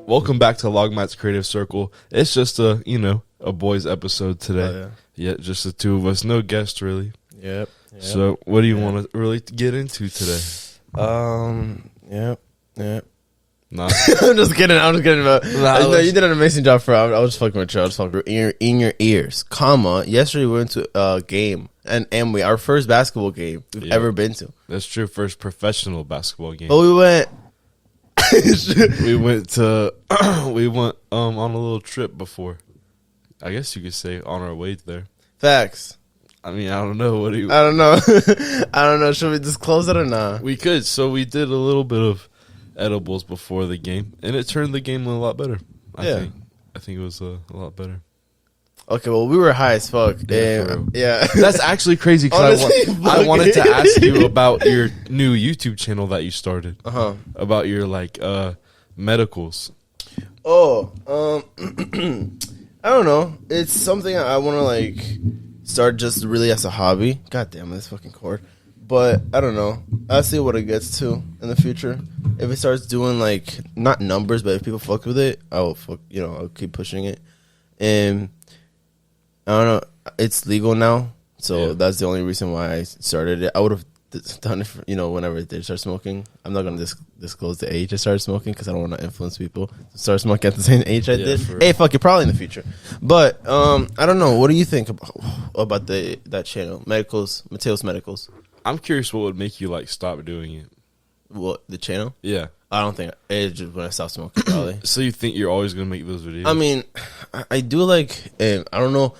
Welcome back to Logmatt's Creative Circle. It's just a boys episode today. Oh, yeah, just the two of us. No guests, really. Yep. So what do you want to really get into today? Yep. Nah. I'm just kidding. No, let's- you did an amazing job for. I was just fucking with you. I was fucking in your ears. Comma. Yesterday we went to a game, and our first basketball game we've ever been to. That's true. First professional basketball game. But we went. we went on a little trip before. I guess you could say on our way there. Facts. I mean, I don't know. I don't know. I don't know. Should we disclose it or not? We could. So we did a little bit of edibles before the game, and it turned the game a lot better. I think it was a lot better. Okay, well, we were high as fuck. Yeah. That's actually crazy because I wanted to ask you about your new YouTube channel that you started. About your medicals. Oh, I don't know. It's something I want to start just really as a hobby. God damn this fucking cord. But I don't know. I'll see what it gets to in the future. If it starts doing not numbers, but if people fuck with it, I'll keep pushing it. And I don't know. It's legal now, so that's the only reason why I started it. I would have done it, whenever they start smoking. I'm not going to disclose the age I started smoking because I don't want to influence people to start smoking at the same age I did. Hey, fuck it, probably in the future. But I don't know. What do you think about that channel, Mateo's Medicals? I'm curious what would make you stop doing it. What, the channel? Yeah. I don't think it's just when I stop smoking, probably. So you think you're always going to make those videos? I mean, I do I don't know.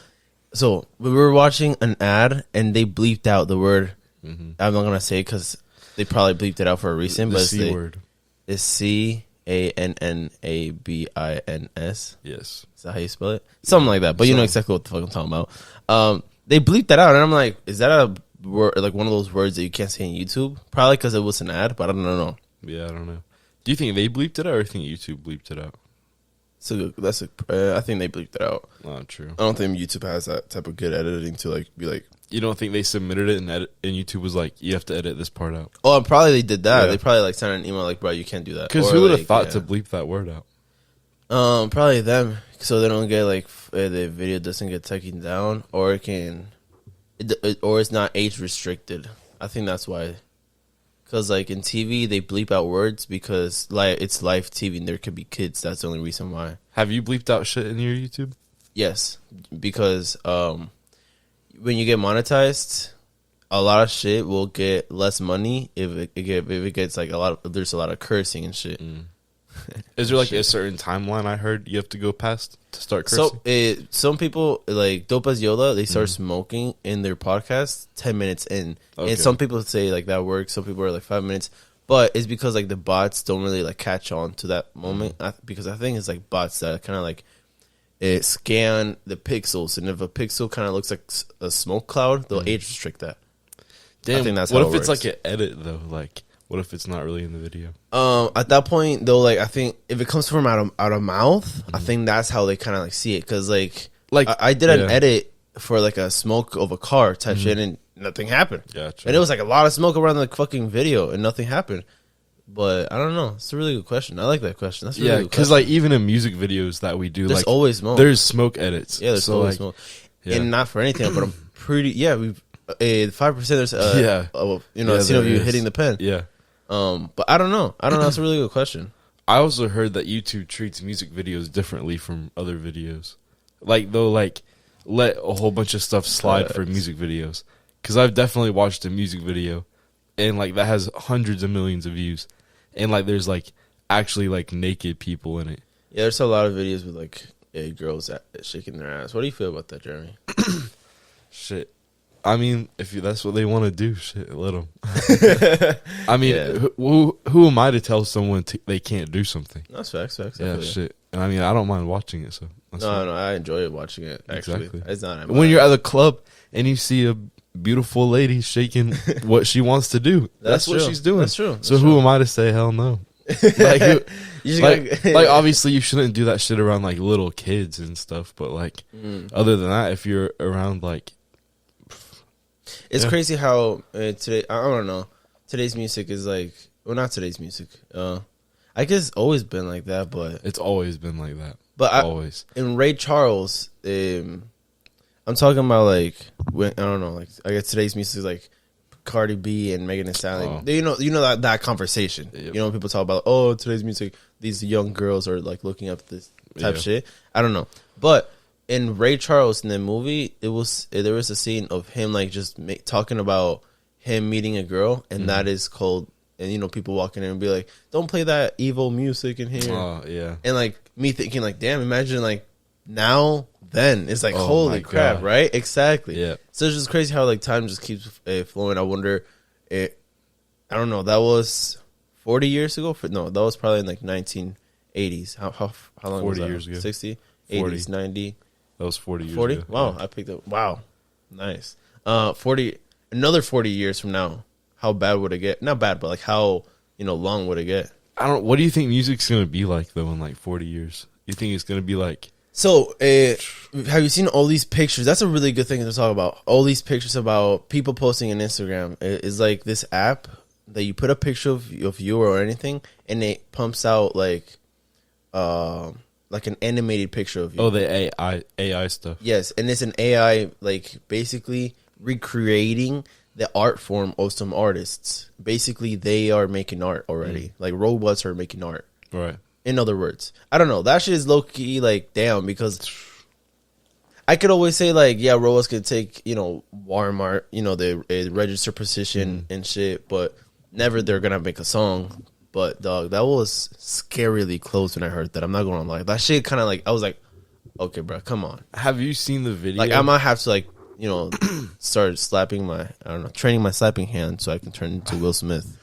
So we were watching an ad and they bleeped out the word. I'm not going to say it because they probably bleeped it out for a reason. The but C word. It's CANNABINS. Yes. Is that how you spell it? Something like that. But you know exactly what the fuck I'm talking about. They bleeped that out and I'm like, is that a word, one of those words that you can't say on YouTube? Probably because it was an ad, but I don't know. Yeah, I don't know. Do you think they bleeped it out or do you think YouTube bleeped it out? I think they bleeped it out. Oh, true. I don't think YouTube has that type of good editing to be like. You don't think they submitted it and YouTube was like, you have to edit this part out? Oh, probably they did that. Yeah. They probably sent an email bro, you can't do that. Because who would have thought to bleep that word out? Probably them, so they don't get the video doesn't get taken down, or or it's not age restricted. I think that's why. Because in TV they bleep out words because it's live TV and there could be kids. That's the only reason why. Have you bleeped out shit in your YouTube? Yes, because when you get monetized, a lot of shit will get less money if it gets there's a lot of cursing and shit. Is there a certain timeline I heard you have to go past to start cursing? So some people Dope as Yoda, they start smoking in their podcast 10 minutes in. Okay. And some people say that works. Some people are 5 minutes. But it's because the bots don't really catch on to that moment. Because I think it's bots that kind of it scan the pixels. And if a pixel kind of looks like a smoke cloud, they'll age restrict that. Damn, I think that's what how if it it's works. an edit though? What if it's not really in the video? At that point though, I think if it comes from out of mouth, I think that's how they kind of see it. Because I did an edit for a smoke of a car type shit, and nothing happened. Gotcha. And it was a lot of smoke around the fucking video, and nothing happened. But I don't know. It's a really good question. I like that question. That's a really good because question. even in music videos that we do, There's always smoke. There's smoke edits. Yeah, there's always smoke. Yeah. And not for anything, but I'm pretty. Yeah, we've 5%. There's a scene of you hitting the pen. Yeah. But I don't know. It's a really good question. I also heard that YouTube treats music videos differently from other videos. They'll let a whole bunch of stuff slide for music videos. Because I've definitely watched a music video, and that has hundreds of millions of views, and there's actually naked people in it. Yeah, there's a lot of videos with girls shaking their ass. What do you feel about that, Jeremy? Shit. I mean, if that's what they want to do, shit, let them. I mean, who am I to tell someone they can't do something? That's facts. Yeah, shit. And I mean, I don't mind watching it. So no, I enjoy watching it. Actually, exactly. It's not when you're at the club and you see a beautiful lady shaking what she wants to do, that's what she's doing. That's true. So who am I to say hell no? You just like obviously you shouldn't do that shit around like little kids and stuff, but like other than that, if you're around like, it's crazy how today, I don't know, today's music is like, well, not today's music. I guess it's always been like that, but it's always been like that. But always in Ray Charles, I'm talking about like I don't know, like I guess today's music is like Cardi B and Megan Thee Stallion. You know that conversation. Yep. You know when people talk about today's music, these young girls are like looking up this type shit. I don't know, but in Ray Charles in the movie, there was a scene of him like just talking about him meeting a girl, and that is called. And you know, people walking in and be like, "Don't play that evil music in here." Oh yeah, and like me thinking like, "Damn, imagine like now." Then it's like, holy crap, right? Exactly. Yeah. So it's just crazy how like time just keeps flowing. I wonder, I don't know. That was 40 years ago. No, that was probably in like 1980s. How long 40 was that? years ago. 60, 40. 80s, 90. That was 40 years 40? ago. Wow, yeah. I picked up. Wow, nice. 40. Another 40 years from now, how bad would it get? Not bad, but like how long would it get? What do you think music's gonna be like though in like 40 years? You think it's gonna be like? So, have you seen all these pictures? That's a really good thing to talk about. All these pictures about people posting on Instagram. It's like this app that you put a picture of you or anything, and it pumps out like an animated picture of you. Oh, the AI stuff. Yes, and it's an AI like basically recreating the art form of some artists. Basically, they are making art already. Like robots are making art. Right. In other words, I don't know. That shit is low key like damn, because I could always say like, yeah, robots could take Walmart, the register position and shit, but never they're gonna make a song. But dog, that was scarily close when I heard that. I'm not gonna lie. That shit kind of like I was like, okay, bro, come on. Have you seen the video? Like I might have to like start slapping training my slapping hand so I can turn into Will Smith.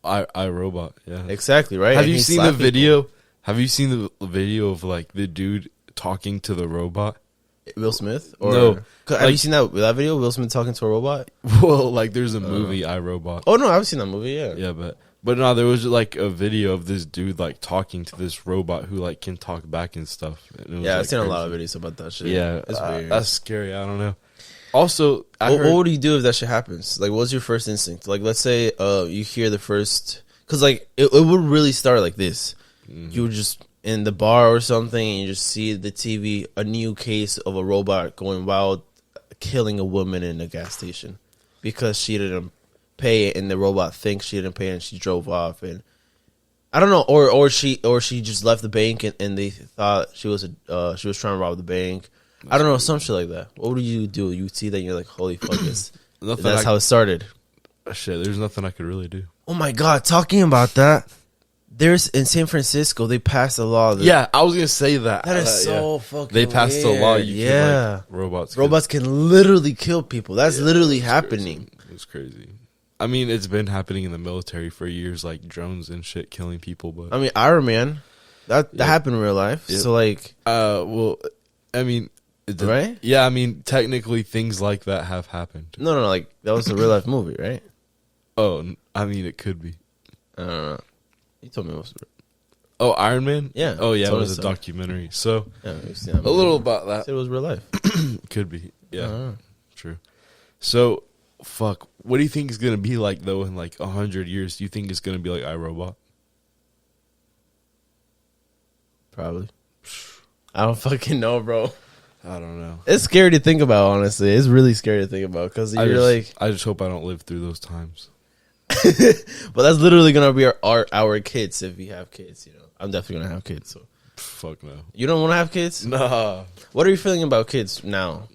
I Robot, yeah, exactly right. Have you seen the video? Have you seen the video of like the dude talking to the robot? Will Smith? Or, no, have you seen that video? Will Smith talking to a robot? Well, like there's a movie, I Robot. Oh no, I've seen that movie. Yeah, but no, there was like a video of this dude like talking to this robot who like can talk back and stuff. And I've seen a lot of videos about that shit. Yeah, it's weird. That's scary. I don't know. Also, what would you do if that shit happens? Like, what's your first instinct? Like, let's say you hear the first... Because, like, it would really start like this. Mm-hmm. You were just in the bar or something, and you just see the TV, a new case of a robot going wild, killing a woman in a gas station because she didn't pay it, and the robot thinks she didn't pay it, and she drove off. And I don't know, or she just left the bank, and they thought she was trying to rob the bank. I don't know, some shit like that. What would you do? You see that and you're like, holy fuck, that's how it started. Shit, there's nothing I could really do. Oh my god, talking about that, there's in San Francisco, they passed a law. Yeah, I was gonna say that. That is so fucking They passed weird. a law. Robots can literally kill people. That's literally happening. It's crazy. I mean, it's been happening in the military for years, like drones and shit killing people. But I mean, Iron Man, that happened in real life. Yep. So like, well, I mean. Right? Yeah, I mean, technically things like that have happened. No, like, that was a real life movie, right? Oh, I mean, it could be. I don't know. You told me it was... Oh, Iron Man? Yeah. Oh, yeah, it was a documentary. So, yeah, a little about that. It was real life. Could be. Yeah, true. So, fuck, what do you think is going to be like, though, in like 100 years? Do you think it's going to be like iRobot? Probably. I don't fucking know, bro. I don't know. It's scary to think about, honestly. It's really scary to think about because I just hope I don't live through those times. But that's literally gonna be our kids if we have kids. I'm definitely gonna have kids. So fuck no. You don't want to have kids? Nah. What are you feeling about kids now?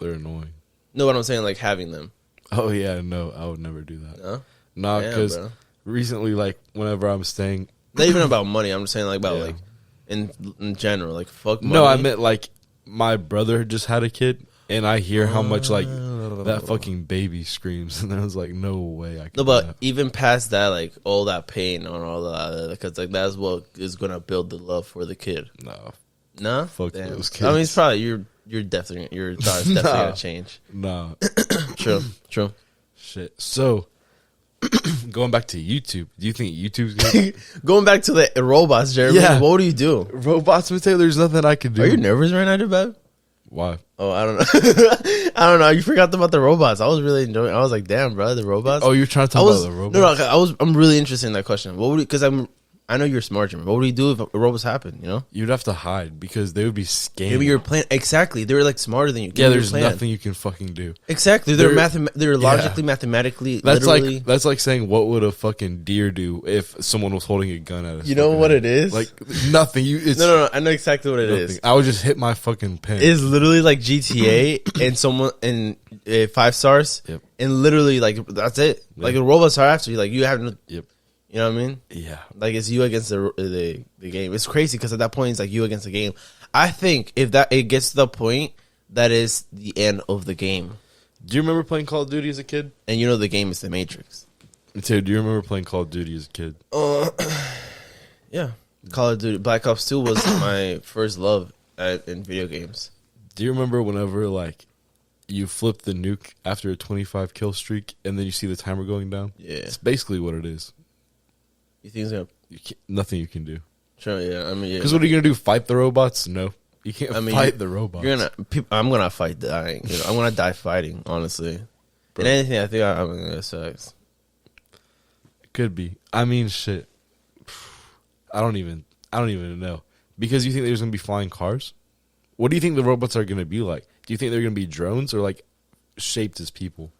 They're annoying. No, what I'm saying, like having them. Oh yeah, no, I would never do that. No, nah, because recently, like whenever I'm staying, not even about money. I'm just saying like about like in general, like fuck money. No, I meant like. My brother just had a kid, and I hear how much like that fucking baby screams, and I was like, "No way!" I can. No, but even past that, like all that pain and all that, because like that's what is gonna build the love for the kid. No, fuck those kids. I mean, it's probably you're definitely your thoughts definitely gonna change. No, true. Shit. So, going back to YouTube, do you think YouTube's gonna Going back to the robots, Jeremy. Yeah. What do you do? robots, Mateo? There's nothing I can do. Are you nervous right now, Debab? Why? Oh, I don't know. I don't know. You forgot about the robots. I was really enjoying. I was like, damn, bro, the robots. Oh, you're trying to talk about the robots? No, I'm really interested in that question. What would? Because I know you're smart, Jeremy. What would you do if robots happen? You know, You'd have to hide because they would be scamming. maybe you're playing exactly. They're like smarter than you. Yeah, there's nothing you can fucking do. Exactly. They're logically, mathematically. That's literally. that's like saying what would a fucking deer do if someone was holding a gun at us? You know what it is? Like nothing. It's No. I know exactly what it nothing. is. I would just hit my fucking pen. It's literally like GTA and someone in 5 stars, Yep. and literally like that's it. Like the robots are after you. Like you have no. Yep. You know what I mean? Yeah. Like it's you against the game. It's crazy because at that point it's like you against the game. I think if that it gets to the point, that is the end of the game. Do you remember playing Call of Duty as a kid? And you know the game is the Matrix. Dude, do you remember playing Call of Duty as a kid? Yeah. Call of Duty Black Ops 2 was my first love in video games. Do you remember whenever like you flip the nuke after a 25 kill streak and then you see the timer going down? Yeah. It's basically what it is. You think it's gonna? Nothing you can do. Sure. Yeah. I mean, yeah. Because what are you gonna do? Fight the robots? No, you can't I mean, fight the robots. I'm gonna fight dying. You know, I'm gonna die fighting. Honestly. Bro. And anything, I think I'm gonna sucks. Could be. I mean, shit. I don't even know because you think there's gonna be flying cars. What do you think the robots are gonna be like? Do you think they're gonna be drones or like shaped as people?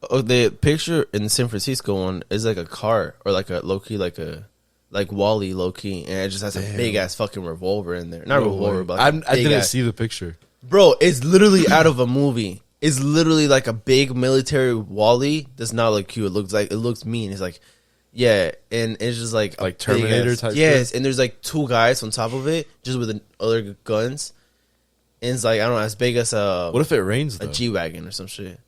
Oh, the picture in the San Francisco one is like a car or like a low key, like Wally low key, and it just has a big ass fucking revolver in there. Not No revolver, way. but like I didn't see the picture. Bro, it's literally out of a movie. It's literally like a big military Wally. Does not look cute. It looks mean. It's like, yeah, and it's just like Terminator type. Yes, shit? and there's like 2 guys on top of it, just with other guns, and it's like I don't know, as big as What if it rains though? a G-Wagon or some shit.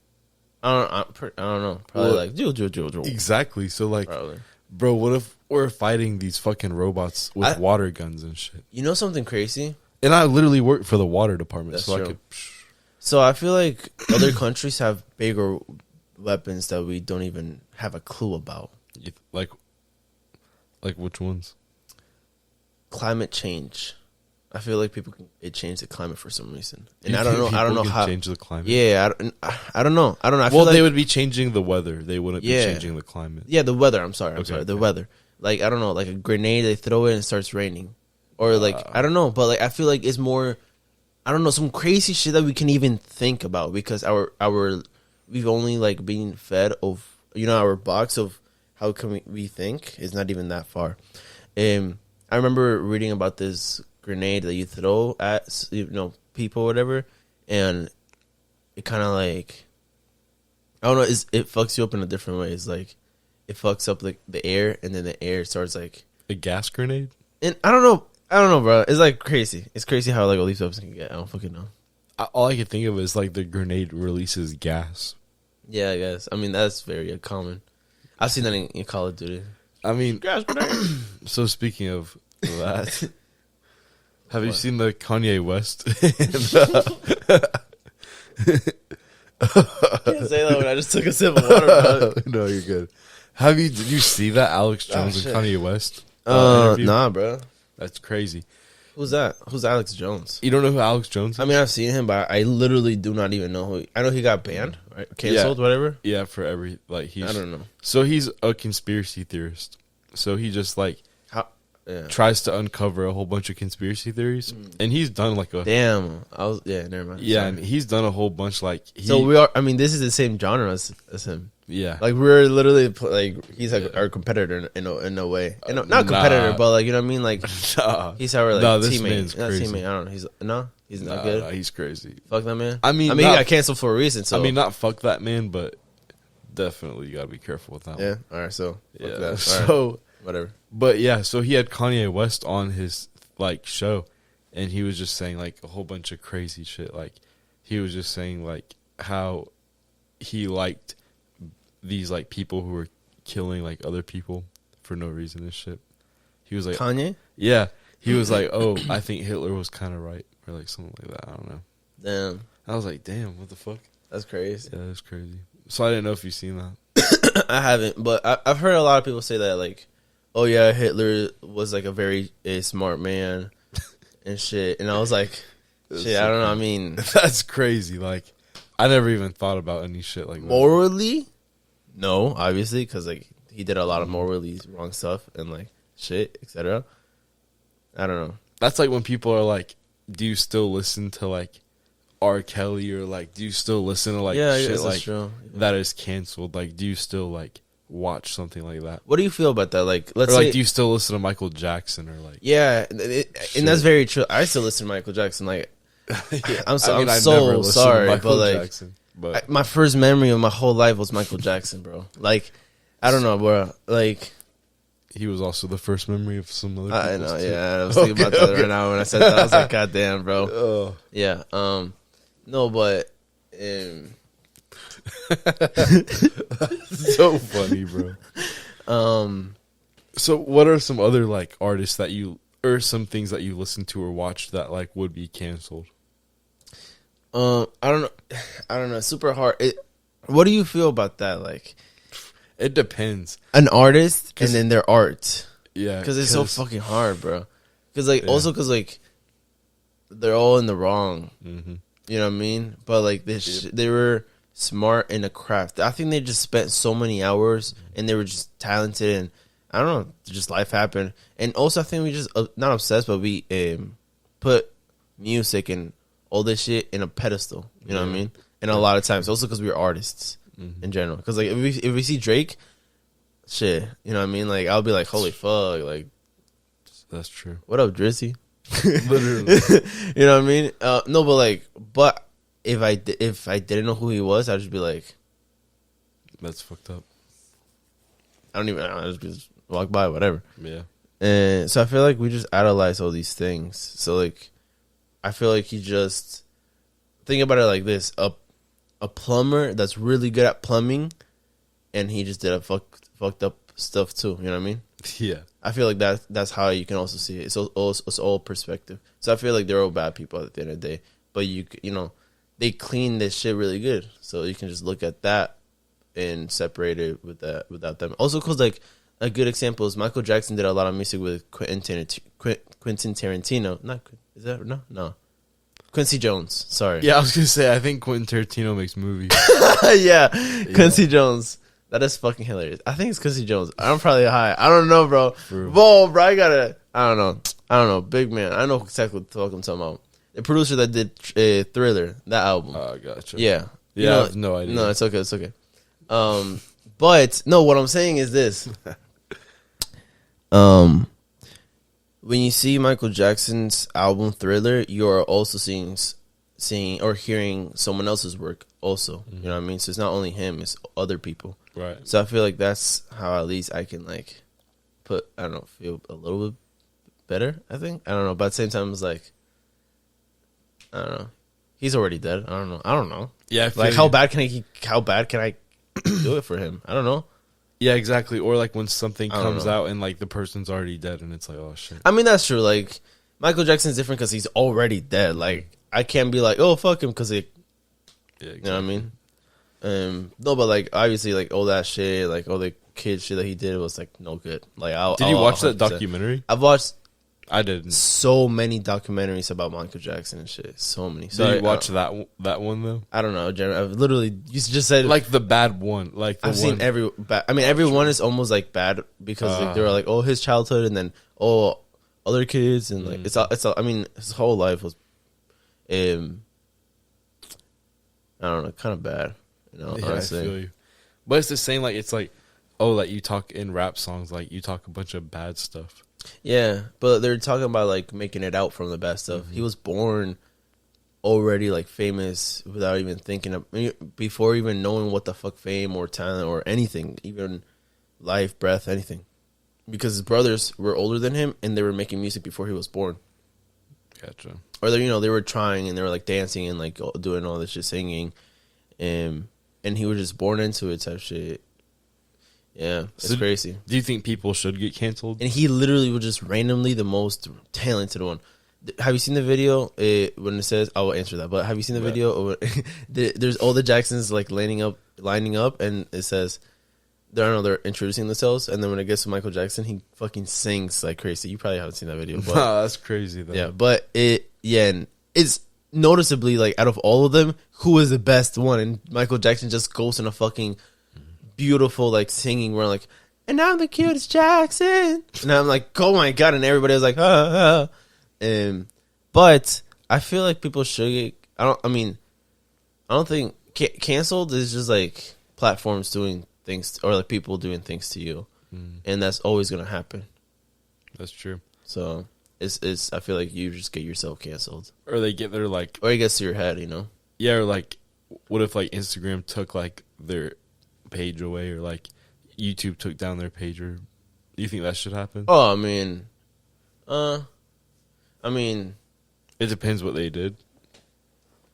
I don't know. Probably Well, like Joe. Exactly. So like, Probably. bro, what if we're fighting these fucking robots with water guns and shit? You know something crazy? And I literally work for the water department, That's so true. I could. So I feel like other countries have bigger weapons that we don't even have a clue about. Like which ones? Climate change. I feel like people can change the climate for some reason, and You I don't think know. I don't know people can how. change the climate. Yeah, I don't know. I feel Well, like, they would be changing the weather. They wouldn't be Yeah. changing the climate. Yeah, the weather. I'm sorry. Okay, The okay. weather. Like I don't know, like a grenade. They throw it and it starts raining, or like I don't know. But like I feel like it's more. I don't know, some crazy shit that we can even think about because our we've only like been fed of our box of how can we think is not even that far. I remember reading about this grenade that you throw at people or whatever, and it kind of like I don't know, it fucks you up in a different way. It's like it fucks up like the air, and then the air starts like A gas grenade? and I don't know, bro. It's like crazy. It's crazy how like all these weapons can get. I don't fucking know. All I can think of is like the grenade releases gas. Yeah, I guess. I mean, that's very common. I've seen that in Call of Duty. I mean, Gas grenade. so speaking of that, have you What? seen the Kanye West? Can't say that when I just took a sip of water, bro. No, you're good. Did you see that Alex Jones shit. and Kanye West? Interview? Nah, bro. That's crazy. Who's that? Who's Alex Jones? You don't know who Alex Jones is? I mean, I've seen him, but I literally do not even know who. I know he got banned, right? Canceled, whatever. Yeah, for every I don't know. So he's a conspiracy theorist. So he just like How? Yeah. tries to uncover a whole bunch of conspiracy theories, and he's done like a Damn. Never mind. yeah, Sorry. and he's done a whole bunch like So we are. I mean, this is the same genre as him. yeah. Like we're literally like he's like our competitor in a way. Not competitor, Nah. but like you know what I mean. Like Nah. he's our like Nah, this teammate. man's Not crazy. teammate. I don't know. He's not good. Nah, he's crazy. Fuck that man. I mean, he not- got canceled for a reason. So I mean, not fuck that man, but definitely you gotta be careful with that. yeah. one. All right. So fuck Yeah. that. All right, So, whatever. but yeah, so he had Kanye West on his like show, and he was just saying like a whole bunch of crazy shit. Like he was just saying like how he liked these like people who were killing like other people for no reason and shit. He was like, Kanye. yeah, he was like, oh, I think Hitler was kind of right, or like something like that. I don't know. Damn, I was like, damn, what the fuck? that's crazy. Yeah, that's crazy. So I didn't know if you seen that. I haven't, but I've heard a lot of people say that, like, oh yeah, Hitler was like a very smart man and shit. And I was like, shit, I don't know. I mean, that's crazy. Like, I never even thought about any shit like that. Morally, no, obviously, because like he did a lot of morally wrong stuff and like shit, etc. I don't know. That's like when people are like, do you still listen to like R. Kelly, or like do you still listen to like shit like that is canceled? Like, do you still like watch something like that? What do you feel about that? Like, let's or like, say, do you still listen to Michael Jackson, or like, yeah, and that's very true. I still listen to Michael Jackson. Like, yeah. I'm so I so sorry, but like, Jackson, but my first memory of my whole life was Michael Jackson, bro. Like, I don't know, bro. Like, he was also the first memory of some other. I know, too. yeah. I was thinking about that right now when I said that. I was like, God damn, bro. Oh. Yeah. No, but so funny, bro. So what are some other like artists that you, or some things that you listen to or watch that like would be canceled? I don't know. Super hard. What do you feel about that? Like, it depends. An artist and then their art. Yeah, because it's so fucking hard, bro. Because like also because like they're all in the wrong. Mm-hmm. You know what I mean? But like they were smart in a craft. I think they just spent so many hours and they were just talented, and I don't know, just life happened. And also I think we just not obsessed, but we put music and all this shit in a pedestal. You know what I mean? And a lot of times also because we're artists in general. Because like if we see Drake, shit, you know what I mean? Like I'll be like, holy fuck, like that's true. What up, Drizzy? Literally. You know what I mean? No, but if I didn't know who he was, I'd just be like, that's fucked up. I just walk by, whatever. Yeah. And so I feel like we just idolize all these things. So like, I feel like he just think about it like this: a plumber that's really good at plumbing, and he just did a fucked up stuff too. You know what I mean? Yeah. I feel like that's how you can also see it. It's all perspective. So I feel like they're all bad people at the end of the day. But you know, they clean this shit really good. So you can just look at that and separate it without them. Also, because like a good example is Michael Jackson did a lot of music with Quentin Tarantino. No. Quincy Jones. Sorry. Yeah, I was gonna say I think Quentin Tarantino makes movies. yeah, Quincy Jones. That is fucking hilarious. I think it's Quincy Jones. I'm probably high. I don't know, bro. Whoa, bro, I don't know. Big man. I know exactly what the fuck I'm talking about. The producer that did Thriller, that album. Oh, gotcha. Yeah. Yeah, I have no idea. No, it's okay. But, no, what I'm saying is this. When you see Michael Jackson's album Thriller, you're also seeing or hearing someone else's work also. You know what I mean? So it's not only him, it's other people. Right. So I feel like that's how at least I can like feel a little bit better, I think. I don't know. But at the same time, it's like, I don't know. He's already dead. I don't know. Yeah. Like how bad can I do it for him? I don't know. Yeah, exactly. Or like when something comes out and like the person's already dead and it's like, oh shit. I mean, that's true. Like Michael Jackson's different because he's already dead. Like I can't be like, oh fuck him because he. Yeah, exactly. You know what I mean? No, but like obviously, like all that shit, like all the kid shit that he did was like no good. Like, did you watch that documentary? I've watched. I didn't. So many documentaries about Michael Jackson and shit. So many. Did you watch that one though? I don't know. I've literally you just said like the bad one. Like I've seen every. I mean, every one is almost like bad because like, they were like, oh, his childhood, and then oh, other kids, and like it's. I mean, his whole life was, I don't know, kind of bad. You know, yeah, honestly. I feel you. But it's the same. Like it's like, oh, like you talk in rap songs, like you talk a bunch of bad stuff. Yeah, but they're talking about like making it out from the bad stuff. He was born already like famous without even thinking of, before even knowing what the fuck fame or talent or anything, even life, breath, anything. Because his brothers were older than him and they were making music before he was born. Gotcha. Or they were trying and they were like dancing and like doing all this shit, singing, and he was just born into it type shit. Yeah, it's crazy. Do you think people should get canceled? And he literally was just randomly the most talented one. Have you seen the video when it says? I will answer that. But have you seen the video? There's all the Jacksons like lining up, and it says, they're introducing themselves, and then when it gets to Michael Jackson, he fucking sings like crazy. You probably haven't seen that video, but That's crazy though. yeah, but and it's noticeably like out of all of them, who is the best one? And Michael Jackson just goes in a fucking beautiful like singing where like, and I'm the cutest Jackson, and I'm like, oh my god, and everybody was like, and but I feel like people should get. I don't think canceled is just like platforms doing things or like people doing things to you, and that's always gonna happen. That's true. So it's I feel like you just get yourself canceled, Or they get their like, or it gets to your head, you know. yeah, or like, what if like Instagram took like their page away, or like YouTube took down their page, or do you think that should happen? Oh, I mean, It depends what they did.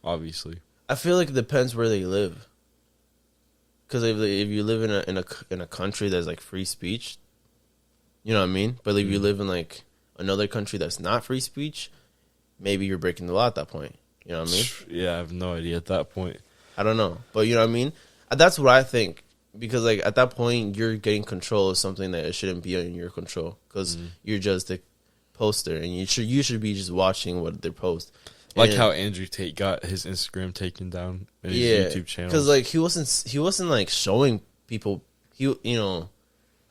Obviously, I feel like it depends where they live. Because if you live in a country that's like free speech, you know what I mean. But if you live in like another country that's not free speech, maybe you're breaking the law at that point. You know what I mean? Yeah, I have no idea at that point. I don't know, but you know what I mean. That's what I think. Because like at that point, you're getting control of something that it shouldn't be in your control. Because you're just a poster, and you should be just watching what they post. Like And- how Andrew Tate got his Instagram taken down and his YouTube channel. Because like he wasn't like showing people. I don't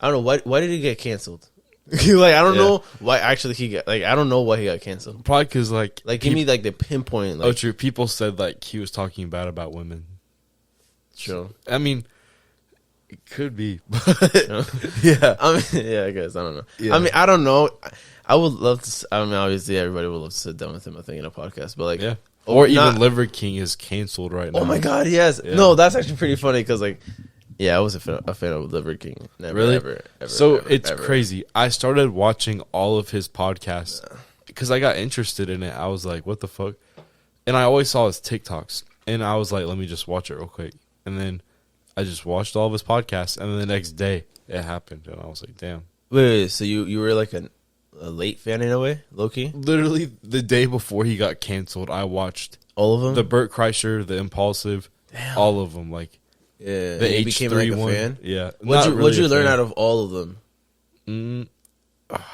know why did he get canceled. Like I don't know why actually he got I don't know why he got canceled. Probably because like Give me like the pinpoint. Like, oh, true. People said like he was talking bad about women. Sure. I mean, it could be. Yeah. I guess I don't know. Yeah. I mean, I don't know. I would love to. I mean, obviously, everybody would love to sit down with him. I think in a podcast, but like, Yeah. Or even not- Liver King is canceled right now. Oh my god, yes. Yeah. No, that's actually pretty funny because like, yeah, I was a fan of Liver King. Never, Really? ever, So ever, it's ever. crazy. I started watching all of his podcasts because I got interested in it. I was like, what the fuck? And I always saw his TikToks. And I was like, let me just watch it real quick. And then I just watched all of his podcasts. And then the next day it happened. And I was like, damn. Wait, so you were like a late fan in a way, low-key? Literally the day before he got canceled, I watched All of them? the Burt Kreischer, the Impulsive, all of them. Like Yeah, the you H3 became like a one. fan? Yeah. What'd you learn out of all of them?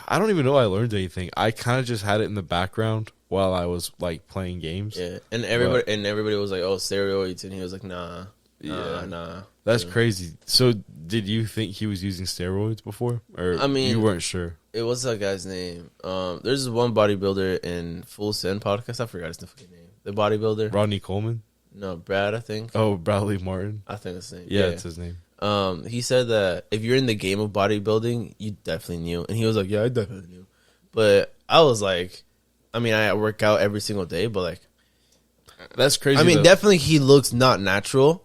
I don't even know I learned anything. I kind of just had it in the background while I was like playing games. Yeah, and everybody was like, "Oh, steroids," and he was like, "Nah, Yeah. nah." That's crazy. So, did you think he was using steroids before, or I mean- you weren't sure? It was that guy's name. There's this one bodybuilder in Full Send podcast. I forgot his fucking name. The bodybuilder. Rodney Coleman? No, Brad. I think. Oh, Bradley Martin. I think that's his name. Yeah, it's his name. He said that if you're in the game of bodybuilding, you definitely knew. And he was like, "Yeah, I definitely knew." But I was like, I mean, I work out every single day, but like, That's crazy. I mean, though. definitely he looks not natural.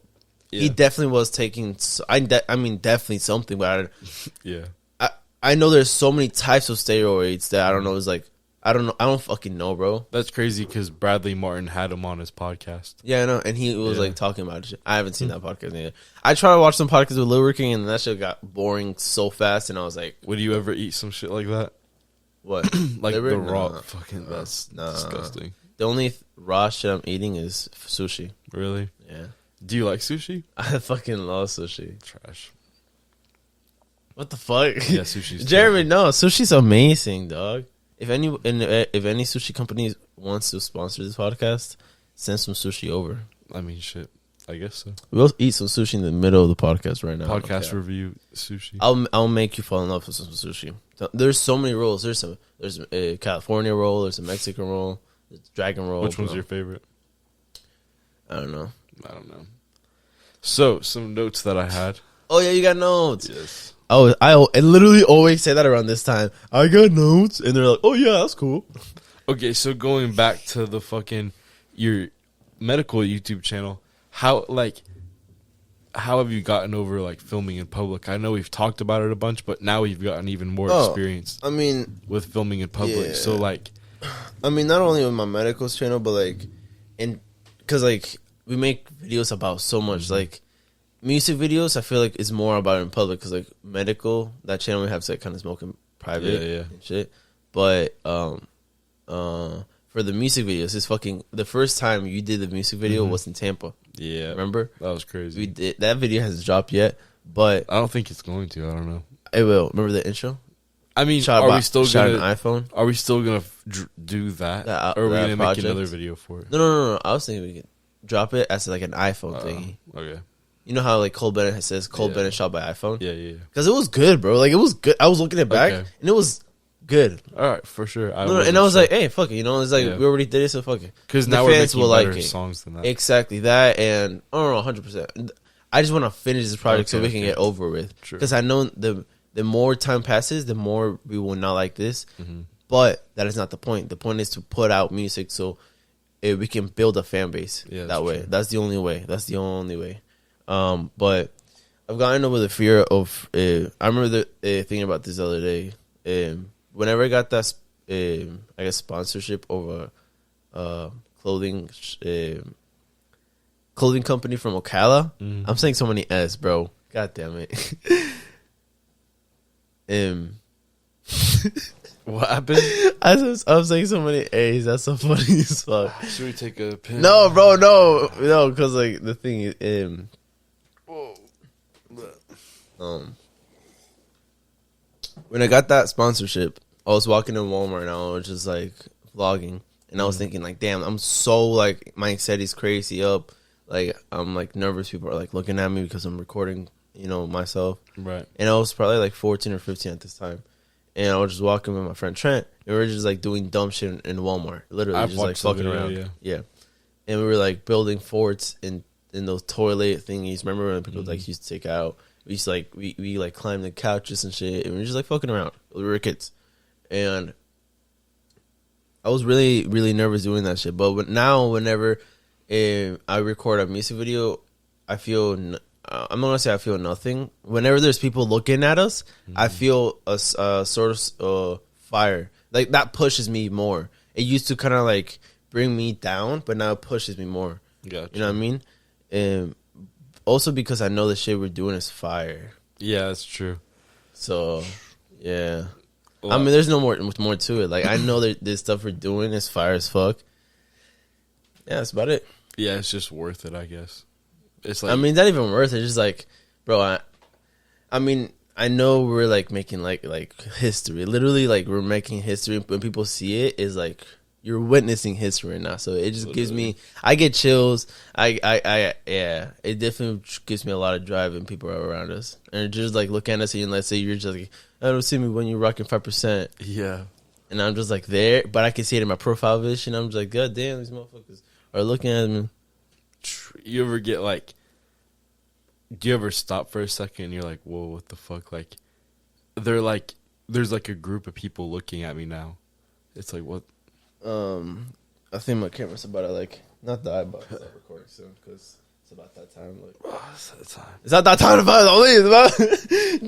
He Yeah. definitely was taking. I mean, definitely something. But Yeah, I know there's so many types of steroids that I don't know. It's like I don't know. I don't fucking know, bro. that's crazy because Bradley Martin had him on his podcast. Yeah, I know. And he was Yeah. like talking about it. I haven't seen that podcast yet. I tried to watch some podcasts with Lil King, and that shit got boring so fast. And I was like, Would you ever eat some shit like that? "What? Like Liver? the raw? Nah. Fucking, that's Nah. disgusting. The only raw shit I'm eating is sushi. Really? Yeah, Do you like sushi? I fucking love sushi. Trash. What the fuck? Yeah, sushi's Jeremy, no, sushi's amazing, dog. If any sushi company wants to sponsor this podcast, send some sushi over. I mean, shit. I guess so. We'll eat some sushi in the middle of the podcast right now. Podcast Okay. review sushi. I'll make you fall in love with some sushi. There's so many rolls. There's a California roll. There's a Mexican roll. There's a dragon roll. Which one's bro. your favorite? I don't know. I don't know. So, some notes that I had. Oh yeah, you got notes. Yes. Oh, I literally always say that around this time. I got notes, and they're like, "Oh yeah, that's cool." Okay, so going back to the fucking your medical YouTube channel, how have you gotten over like filming in public? I know we've talked about it a bunch, but now we've gotten even more experience I mean, with filming in public. Yeah. So like, not only with my medicals channel, but like, because like we make videos about so much like music videos. I feel like it's more about it in public because like medical that channel we have to like, kind of smoke in private Yeah. and shit. But for the music videos, it's fucking the first time you did the music video was in Tampa. yeah, Remember? that was crazy. We did that video hasn't dropped yet, But I don't think it's going to. I don't know. it will. Remember the intro? I mean, Shot are by- we still shot gonna an iPhone? Are we still gonna do that? Or are we that gonna project? make another video for it? No. I was thinking we could drop it as like an iPhone thingy. Okay. You know how like Cole Bennett says Cole Yeah. Bennett shot by iPhone? Yeah. Because it was good, bro. Like it was good. I was looking it back Okay. and it was good. All right, for sure. And I was like, hey, fuck it. You know, it's like Yeah. we already did it, so fuck it. because the now we're fans making will better like it. songs than that. Exactly that, and I don't know, 100%. I just want to finish this project so Okay, we can okay. get over with. True. Because I know the more time passes, the more we will not like this. Mhm. But that is not the point. The point is to put out music so we can build a fan base Yeah, that that's way. true. That's the only way. That's the only way. But I've gotten over the fear of. I remember thinking about this the other day. Whenever I got that, I guess sponsorship over clothing company from Ocala. Mhm. I'm saying so many S, bro. God damn it. What happened? I'm saying so many A's. That's so funny as fuck. Should we take a pin? No, bro, no, because like the thing is, when I got that sponsorship, I was walking in Walmart and I was just like vlogging, and I was thinking like, damn, I'm so like my anxiety's crazy up. Like I'm like nervous. People are like looking at me because I'm recording, you know, myself. Right. And I was probably like 14 or 15 at this time. And I was just walking with my friend Trent. And we were just like doing dumb shit in Walmart. Literally I've just like watched the fucking video, around. yeah. And we were like building forts in those toilet thingies. Remember when people like used to take out? We used to like we like climbed the couches and shit. And we were just like fucking around. We were kids. And I was really, really nervous doing that shit. But now whenever I record a music video, I feel... I'm not gonna say I feel nothing. Whenever there's people looking at us, I feel a sort of fire. Like that pushes me more. It used to kind of like bring me down, but now it pushes me more. Gotcha. You know what I mean? And also because I know the shit we're doing is fire. Yeah, that's true. So yeah, Well, I mean, there's no more to it. Like I know that this stuff we're doing is fire as fuck. Yeah, that's about it. yeah, it's just worth it, I guess. It's like I mean, not even worth it. It's just like, bro, I mean, I know we're like making like history. Literally, like we're making history. When people see it, is like you're witnessing history right now. So it just gives me. I get chills. Yeah. It definitely gives me a lot of drive when people are around us and just like look at us and let's say you're just like, I don't see me when you're rocking 5%, yeah. and I'm just like there, but I can see it in my profile vision. I'm just like, God damn, these motherfuckers are looking at me. You ever get like, do you ever stop for a second and you're like, whoa, what the fuck? Like, they're like, there's like a group of people looking at me now. It's like, what? I think my camera's about to like not die, but start recording soon because it's about that time. Like, Oh, it's that time. it's not that time to leave. About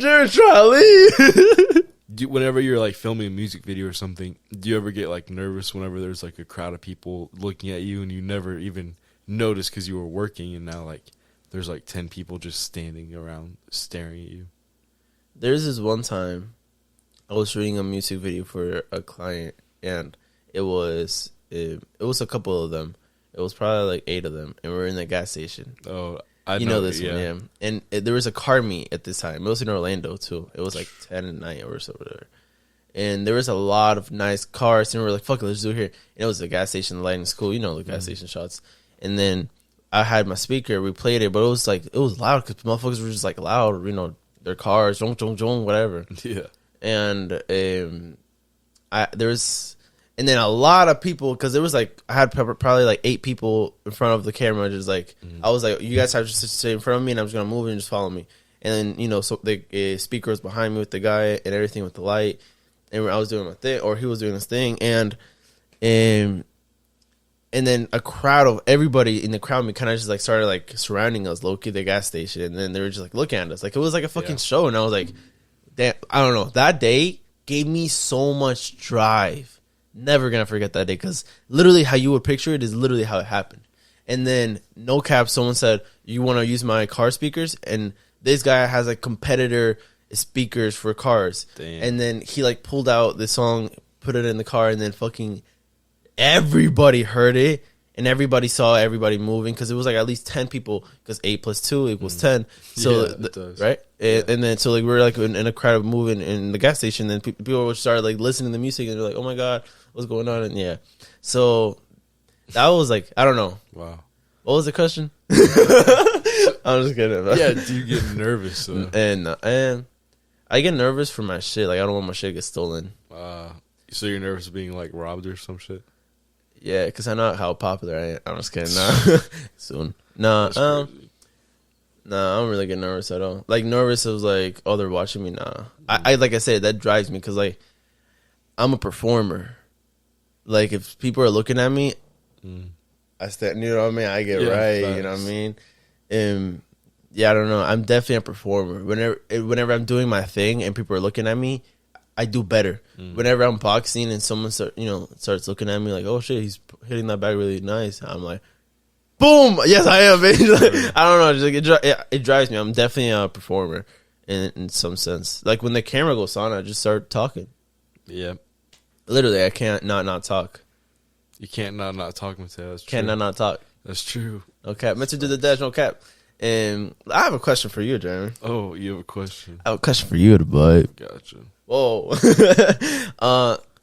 Jared trying to leave. Whenever you're like filming a music video or something, do you ever get like nervous whenever there's like a crowd of people looking at you and you never even notice because you were working and now like there's like 10 people just standing around staring at you? There's this one time I was shooting a music video for a client, and it was a couple of them. It was probably like 8 of them, and we were in the gas station. Oh, I You know this one, yeah. And there was a car meet at this time. It was in Orlando too. It was like 10 at night or so, whatever. And there was a lot of nice cars, and we were like, "Fuck it, let's do it here." And it was a gas station, the lighting is cool, you know, the gas station shots. And then I had my speaker, we played it, but it was loud because motherfuckers were just like loud, you know, their cars, jong jong jong, whatever. Yeah. And and then a lot of people, because there was like, I had probably like 8 people in front of the camera, just like, I was like, you guys have to stay in front of me and I'm just going to move and just follow me. And then, you know, so the speaker was behind me with the guy and everything with the light. And I was doing my thing, or he was doing his thing. And then a crowd of everybody in the crowd, we kind of just like started like surrounding us, low-key, the gas station. And then they were just like looking at us. Like, it was like a fucking show. And I was like, damn, I don't know. That day gave me so much drive. Never gonna forget that day, because literally how you would picture it is literally how it happened. And then, no cap, someone said, you want to use my car speakers? And this guy has like competitor speakers for cars. Damn. And then he like pulled out the song, put it in the car, and then fucking everybody heard it. and everybody saw everybody moving because it was like at least 10 people because 8 plus 2 equals 10. So Yeah, it does. right, and then so like we were like in a crowd of moving in the gas station, and people would start like listening to music, and they're like, "Oh my god, what's going on?" And yeah, so that was like, I don't know. Wow. What was the question? I'm just kidding. Yeah, do you get nervous? And I get nervous for my shit. Like I don't want my shit to get stolen. So you're nervous of being like robbed or some shit? Yeah, because I know how popular I am. I'm just kidding. Nah. Soon. Nah, I don't really get nervous at all. Like, nervous of, like, oh, they're watching me? Nah. I like I said, that drives me because, like, I'm a performer. Like, if people are looking at me, I stand, you know what I mean? I get right, facts. you know what I mean? And, yeah, I don't know. I'm definitely a performer. Whenever I'm doing my thing and people are looking at me, I do better. Whenever I'm boxing and someone starts looking at me like, oh shit, he's hitting that bag really nice, I'm like, boom, yes I am, baby. Like, I don't know, just like, it drives me. I'm definitely a performer in some sense. Like when the camera goes on, I just start talking. Yeah, literally, I can't not talk. You can't not talk, Mateo. That's true. Can't not talk. That's true. No cap. Meant to do the dash, no cap. And I have a question for you, Jeremy. Oh, you have a question? I have a question for you, the boy. Gotcha. Whoa.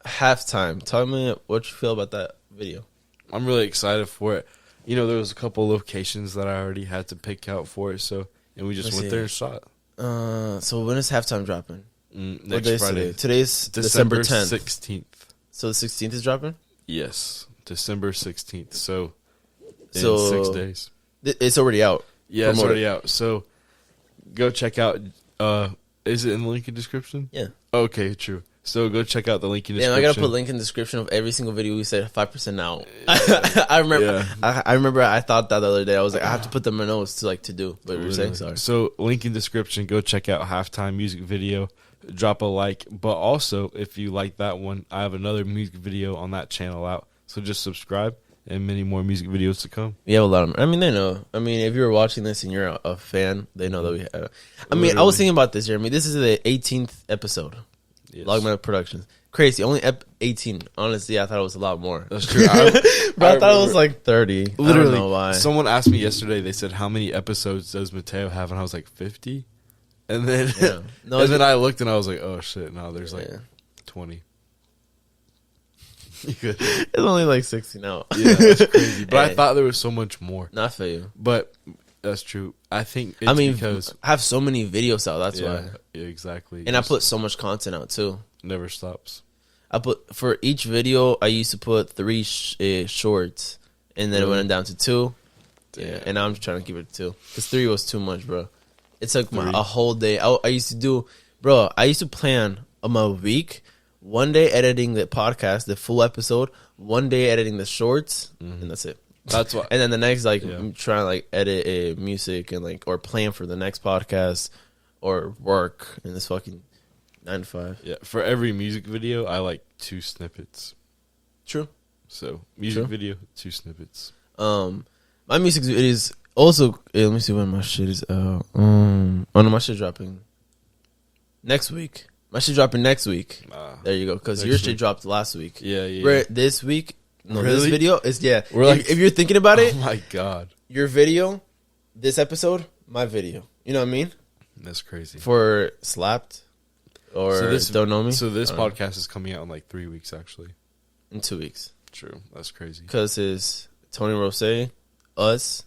Halftime. Tell me what you feel about that video. I'm really excited for it. You know, there was a couple locations that I already had to pick out for it, and we just went there and shot. So when is halftime dropping? Next Friday. Today's December 10th. 16th. So the 16th is dropping? Yes, December 16th. So in 6 days. It's already out. Yeah, it's already out. So go check out. Is it in the link in the description? Yeah. Okay, true. So go check out the link in the description. I gotta put link in the description of every single video we said 5% out. I remember. Yeah. I remember. I thought that the other day. I was like, I have to put them in notes to do. But you were saying sorry. So link in description. Go check out halftime music video. Drop a like. But also, if you like that one, I have another music video on that channel out. So just subscribe. And many more music videos to come. We have a lot of them. I mean, they know. I mean, if you're watching this and you're a fan, they know that we have. I mean, I was thinking about this, Jeremy. This is the 18th episode. Yes. Logmatt Productions. Crazy. Only 18. Honestly, I thought it was a lot more. That's true. But I thought it was like 30. Literally. I don't know why. Someone asked me yesterday, they said, how many episodes does Mateo have? And I was like, 50? And then, then I looked and I was like, oh shit, no, there's like 20. It's only like 60 now. Yeah, that's crazy. But I thought there was so much more. Not for you. But that's true. I think it's because I have so many videos out. That's why. Yeah, exactly. And I put so much content out too. Never stops. I put for each video. I used to put 3 shorts, and then it went down to 2. Damn. Yeah, and now I'm trying to keep it to 2 because 3 was too much, bro. It took a whole day. I used to do, bro. I used to plan my week. One day editing the podcast, the full episode. One day editing the shorts, and that's it. That's what. And then the next, like, I'm trying to like edit music and like or plan for the next podcast or work in this fucking 9 to 5. Yeah, for every music video, I like 2 snippets. True. So music video, 2 snippets. My music is also. Let me see when my shit is out. Oh no, my shit dropping next week. My shit dropping next week. There you go. Because your shit dropped last week. Yeah. This week, really? This video is, We're like, if you're thinking about it. Oh my God. Your video, this episode, my video. You know what I mean? That's crazy. For Slapped or Don't Know Me. So this podcast is coming out in like 3 weeks, actually. In 2 weeks. True. That's crazy. Because it's Tony Rose, us.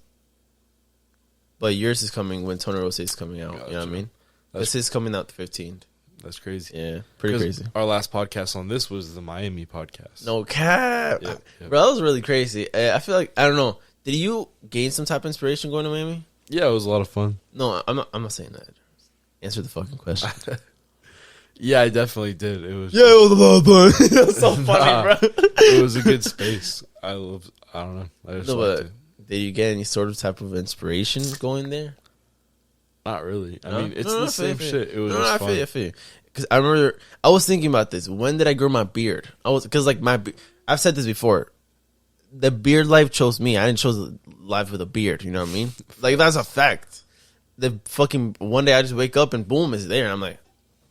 But yours is coming when Tony Rose is coming out. Gotcha. You know what I mean? This is coming out the 15th. That's crazy. Yeah, pretty crazy. Our last podcast on this was the Miami podcast. No cap. Yep. Bro, that was really crazy. I feel like, I don't know. Did you gain some type of inspiration going to Miami? Yeah, it was a lot of fun. No, I'm not saying that. Answer the fucking question. Yeah, I definitely did. It was. Yeah, it was a lot of fun. It was so funny, bro. It was a good space. I don't know. I just liked it. Did you get any sort of type of inspiration going there? Not really. I mean, it's the same shit. It was just fun. I feel you. Because I remember, I was thinking about this. When did I grow my beard? Because like I've said this before. The beard life chose me. I didn't choose life with a beard. You know what I mean? Like, that's a fact. The fucking, one day I just wake up and boom, it's there. And I'm like,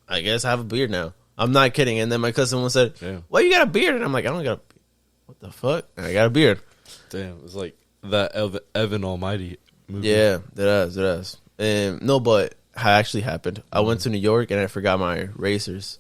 I guess I have a beard now. I'm not kidding. And then my cousin once said, why you got a beard? And I'm like, I don't got a beard. What the fuck? And I got a beard. Damn, it's like that Evan Almighty movie. Yeah, it has. No, but it actually happened. I went to New York and I forgot my racers.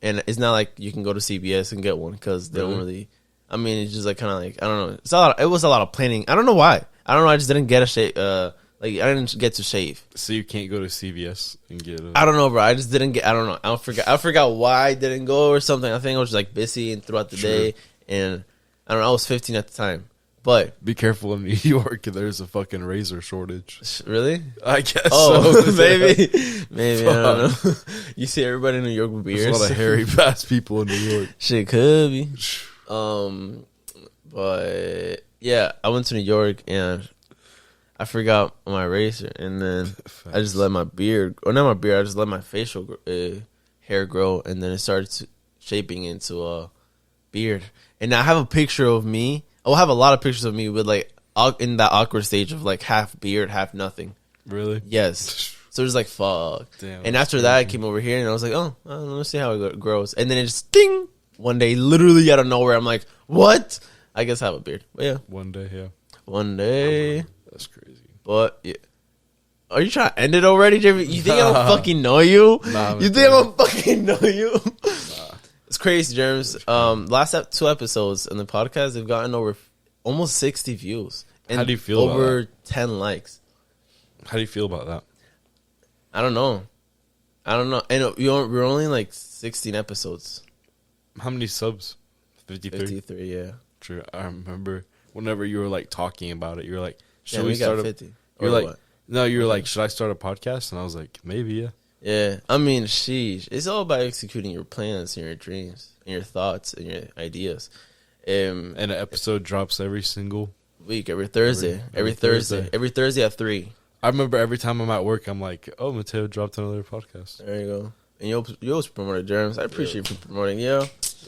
And it's not like you can go to CVS and get one because they don't really. I mean, it's just like kind of like I don't know. It was a lot of planning. I don't know why. I don't know. I just didn't get a shave. Like I didn't get to shave. So you can't go to CVS and get a... I don't know, bro. I just didn't get. I don't know. I forgot why I didn't go or something. I think I was just like busy and throughout the day, and I don't know. I was 15 at the time. But be careful in New York. There's a fucking razor shortage. Really? I guess. Oh, so. maybe. I don't know. You see everybody in New York with beards. There's a lot of hairy fast people in New York. Shit could be. But yeah, I went to New York and I forgot my razor, and then I just let my beard, or not my beard, I just let my facial hair grow, and then it started shaping into a beard. And I have a picture of me. I'll have a lot of pictures of me with like in that awkward stage of like half beard, half nothing. Really? Yes. So it was like, fuck. Damn, and after that, I came over here and I was like, oh, let's see how it grows. And then it just ding. One day, literally out of nowhere, I'm like, what? I guess I have a beard. But yeah. One day, yeah. One day. That's crazy. But yeah. Are you trying to end it already, Jamie? You think I don't fucking know you? Nah, you think I don't fucking know you? Nah. It's crazy, Germs. Last 2 episodes in the podcast, they've gotten over almost 60 views. And how do you feel over about that? 10 likes. How do you feel about that? I don't know. And we're only like 16 episodes. How many subs? 53? 53, yeah. True. I remember whenever you were like talking about it, you were like, should we start got 50? You're like, what? No, you were like, should I start a podcast? And I was like, maybe, yeah. Yeah. I mean, sheesh. It's all about executing your plans and your dreams and your thoughts and your ideas. And an episode drops every single week, every Thursday. Every Thursday. Every Thursday at 3. I remember every time I'm at work, I'm like, oh, Mateo dropped another podcast. There you go. And you always promoted Jerem's. I appreciate you promoting. Yo,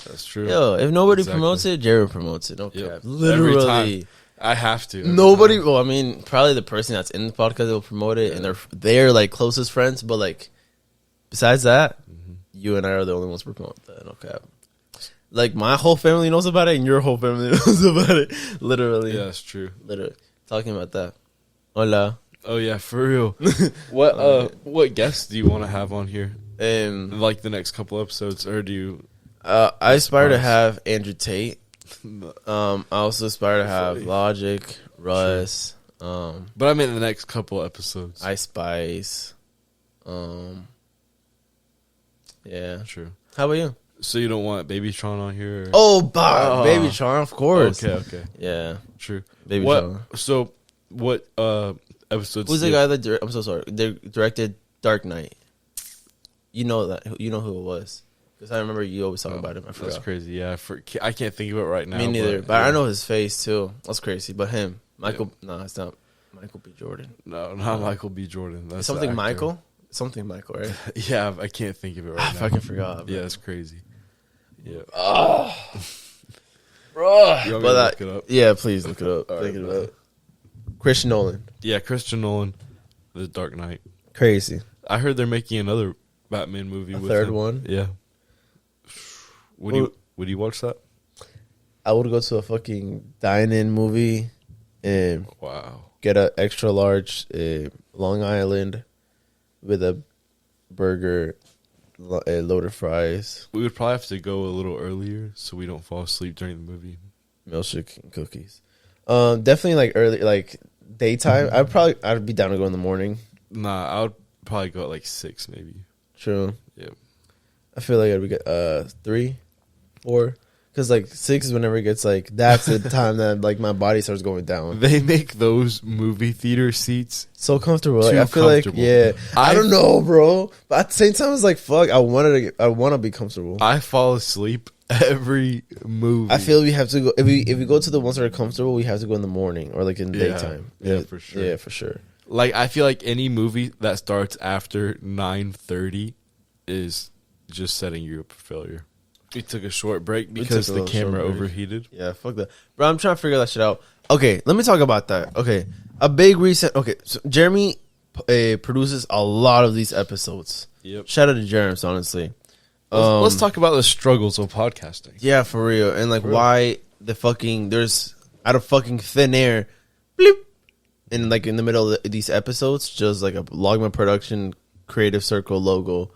that's true. Yo, if nobody promotes it, Jerem promotes it. No cap. Literally. I have to. Nobody. Well, I mean, probably the person that's in the podcast will promote it, and they're like closest friends. But like, besides that, you and I are the only ones who promote that. No cap. Like my whole family knows about it, and your whole family knows about it. Literally. Yeah, that's true. Literally talking about that. Hola. Oh yeah, for real. What guests do you want to have on here? Like the next couple episodes, or do you? I aspire to have Andrew Tate. I also aspire to have Logic, Russ. But I mean the next couple episodes. Ice Spice. Yeah. True. How about you? So you don't want Babytron on here? Or? Oh, Babytron, of course. Okay. Yeah. True. Babytron. So what episodes? Who's the guy that I'm so sorry. They directed Dark Knight. You know that. You know who it was. Because I remember you always talking about him. I forgot. That's crazy. Yeah, I can't think of it right now. Me neither. But I know his face too. That's crazy. But him, Michael. Yeah. No, it's not Michael B. Jordan. No, not Michael B. Jordan. That's something Michael. Something Michael, right? Yeah, I can't think of it right now. I fucking forgot. Yeah, it's crazy. Yeah. Bro. You want me to look it up? Yeah, please look it up. Think it up. Christian Nolan. Yeah, Christian Nolan. The Dark Knight. Crazy. I heard they're making another Batman movie. With third one. Yeah. Would you watch that? I would go to a fucking dine-in movie and get an extra large Long Island with a burger, loaded fries. We would probably have to go a little earlier so we don't fall asleep during the movie. Milkshake and cookies. Definitely like early, like daytime. I'd be down to go in the morning. Nah, I would probably go at like 6 maybe. True. Yep. I feel like I'd be 3, 4. Because, like, 6 is whenever it gets, like, that's the time that, like, my body starts going down. They make those movie theater seats so comfortable. Like, I feel like, yeah. I don't know, bro. But at the same time, it's like, fuck, I want to be comfortable. I fall asleep every movie. I feel we have to go, if we go to the ones that are comfortable, we have to go in the morning or, like, in the daytime. Yeah, for sure. Yeah, for sure. Like, I feel like any movie that starts after 9:30 is just setting you up for failure. We took a short break because the camera overheated. Yeah, fuck that. Bro, I'm trying to figure that shit out. Okay, let me talk about that. Okay, a big reset. Okay, so Jeremy produces a lot of these episodes. Yep. Shout out to Jeremy, honestly. Let's talk about the struggles of podcasting. Yeah, for real. And, like, why the fucking... There's out of fucking thin air, bloop, and like in the middle of these episodes, just like a Logmatt production creative circle logo,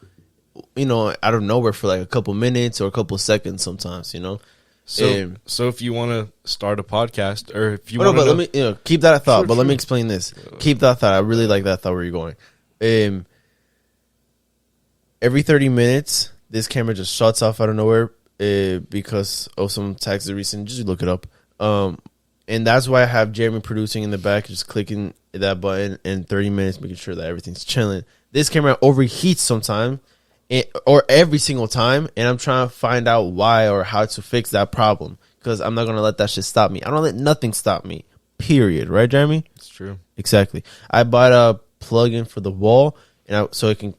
you know, out of nowhere for like a couple minutes or a couple seconds sometimes, you know. So if you want to start a podcast, or if you want to, let me keep that thought. Sure, but let me explain this. Keep that thought. I really like that thought where you're going. Every 30 minutes, this camera just shuts off out of nowhere because of some tax recent. Just look it up. And that's why I have Jeremy producing in the back, just clicking that button in 30 minutes, making sure that everything's chilling. This camera overheats sometime, or every single time, and I'm trying to find out why or how to fix that problem, because I'm not going to let that shit stop me. I don't let nothing stop me, period. Right, Jeremy? It's true. Exactly. I bought a plug-in for the wall, and so it can,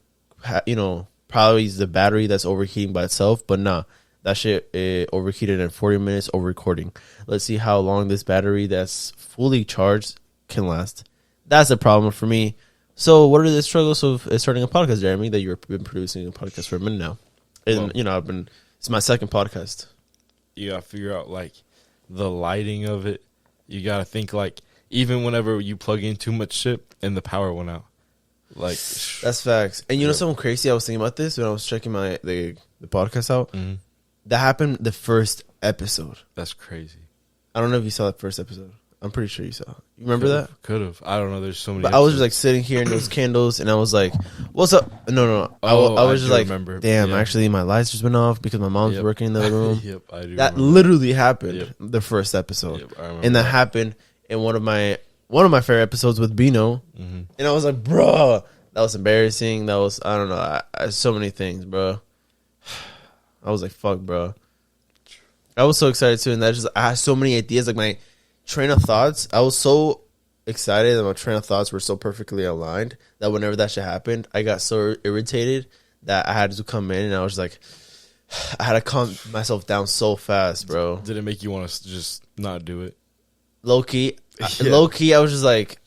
probably use the battery that's overheating by itself, but nah. That shit overheated in 40 minutes over recording. Let's see how long this battery that's fully charged can last. That's a problem for me. So what are the struggles of starting a podcast, Jeremy, that you've been producing a podcast for a minute now? And, it's my second podcast. You got to figure out, like, the lighting of it. You got to think, like, even whenever you plug in too much shit and the power went out. Like, that's facts. And you know something crazy? I was thinking about this when I was checking the podcast out. Mm-hmm. That happened the first episode. That's crazy. I don't know if you saw that first episode. I'm pretty sure you saw it. You remember that? Could have. I don't know. There's so many. But I was just like sitting here in those candles, and I was like, "What's up?" No. I was just like, remember. "Damn, actually, my lights just went off because my mom's working in the other room." Yep, I do. That literally happened the first episode, and that happened in one of my favorite episodes with Bino, and I was like, "Bro, that was embarrassing. That was I don't know. So many things, bro." I was like, fuck, bro. I was so excited too, and I had so many ideas. Like my train of thoughts, I was so excited that my train of thoughts were so perfectly aligned that whenever that shit happened, I got so irritated that I had to come in, and I was like, I had to calm myself down so fast, bro. Did it make you want to just not do it? Low key, I was just like,